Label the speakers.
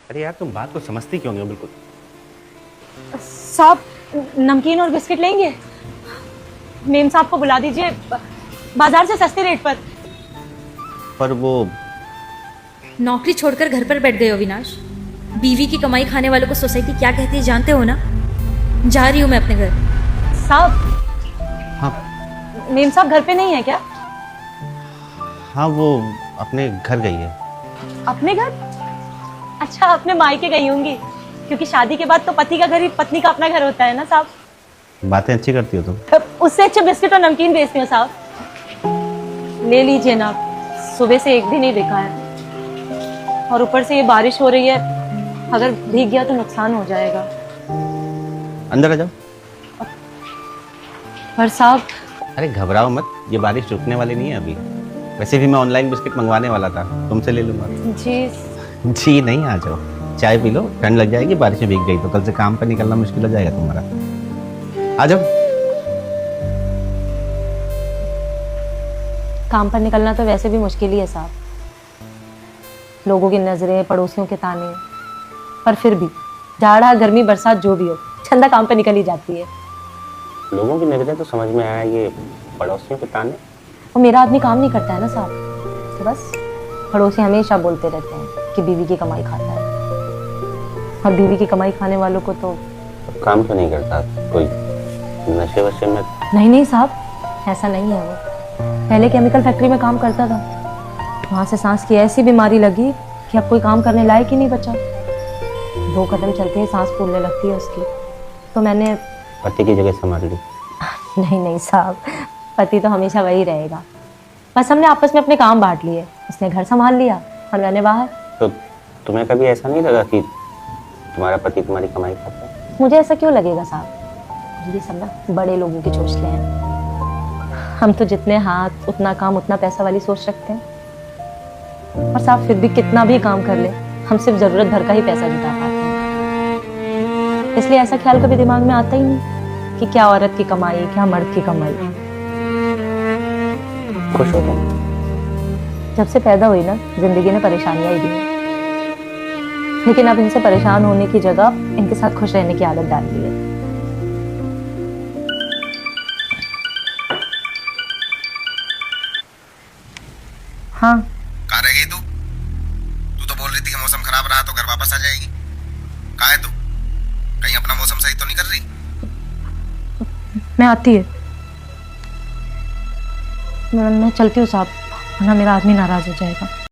Speaker 1: अरे यार तुम बात को समझती क्यों नहीं हो बिल्कुल।
Speaker 2: साहब, नमकीन और बिस्किट लेंगे? मेम साहब को बुला दीजिए, बाजार से सस्ते रेट पर।
Speaker 1: पर वो
Speaker 3: नौकरी छोड़कर घर पर बैठ गए हो विनाश। बीवी की कमाई खाने वालों को सोसाइटी क्या कहती है जानते हो ना। जा रही हूँ मैं अपने घर।
Speaker 2: साहब,
Speaker 1: हाँ
Speaker 2: मेम साहब घर पे नहीं है क्या?
Speaker 1: हाँ वो अपने घर गई है।
Speaker 2: अपने घर? अच्छा, अपने मायके गई होंगी, क्योंकि शादी के बाद तो पति का घर ही पत्नी का अपना घर होता है ना साहब।
Speaker 1: बातें अच्छी करती हो तुम।
Speaker 2: उससे अच्छे बिस्किट और नमकीन बेचती हो साहब। ले लीजिए ना, सुबह से एक भी नहीं बिका है, और ऊपर से ये बारिश हो रही है, अगर भीग गया तो नुकसान हो जाएगा।
Speaker 1: अंदर आ जाओ।
Speaker 2: पर साहब,
Speaker 1: अरे घबराओ मत, ये बारिश रुकने वाली नहीं है अभी। वैसे भी मैं ऑनलाइन बिस्किट मंगवाने वाला था, तुमसे ले लूंगा।
Speaker 2: जी
Speaker 1: जी नहीं, आ जाओ, चाय पी लो, ठंड लग जाएगी, बारिश में भीग गई तो कल से काम पर निकलना मुश्किल हो जाएगा तुम्हारा। आ जाओ।
Speaker 2: काम पर निकलना तो वैसे भी मुश्किल ही है साहब, लोगों की नजरें, पड़ोसियों के ताने, पर फिर भी जाड़ा गर्मी बरसात जो भी हो, चंदा काम पर निकल ही जाती है।
Speaker 1: लोगों की नजरें तो समझ में आया, ये पड़ोसियों के ताने।
Speaker 2: और मेरा आदमी काम नहीं करता है ना साहब, तो बस पड़ोसी हमेशा बोलते रहते हैं कि बीवी की कमाई खाता है, और बीवी की कमाई खाने वालों को तो
Speaker 1: काम क्यों नहीं करता? कोई नशे वशे में?
Speaker 2: नहीं साहब, ऐसा नहीं है। वो पहले केमिकल फैक्ट्री में काम करता था, वहाँ से सांस की ऐसी बीमारी लगी कि अब कोई काम करने लायक ही नहीं बचा। 2 कदम चलते ही सांस फूलने लगती है उसकी। तो मैंने
Speaker 1: पति की जगह संभाल ली।
Speaker 2: नहीं साहब, पति तो हमेशा वही रहेगा, बस हमने आपस में अपने काम बांट लिए। उसने घर संभाल लिया और मैंने बाहर।
Speaker 1: तो तुम्हें कभी ऐसा नहीं लगा कि तुम्हारा पति तुम्हारी कमाई खाता है?
Speaker 2: मुझे ऐसा क्यों लगेगा साहब, ये सब ना बड़े लोगों की चोचले हैं। हम तो जितने हाथ उतना काम उतना पैसा वाली सोच रखते हैं, और साहब फिर भी कितना भी काम कर ले, हम सिर्फ जरूरत भर का ही पैसा जुटा पाते हैं। इसलिए ऐसा ख्याल कभी दिमाग में आता ही नहीं कि क्या औरत की कमाई, क्या मर्द की कमाई।
Speaker 1: खुश हो तुम?
Speaker 2: जब से पैदा हुई ना, जिंदगी ने परेशानियां ही दी हैं, लेकिन अब इनसे परेशान होने की जगह इनके साथ खुश रहने की आदत डाल दी है। हाँ,
Speaker 4: कहाँ रह गई तू? तू तो बोल रही थी कि मौसम खराब रहा तो घर वापस आ जाएगी। कहाँ है तू? कहीं अपना मौसम सही तो नहीं कर रही?
Speaker 2: मैं आती है, मैं चलती हूँ साहब, वरना मेरा आदमी नाराज हो जाएगा।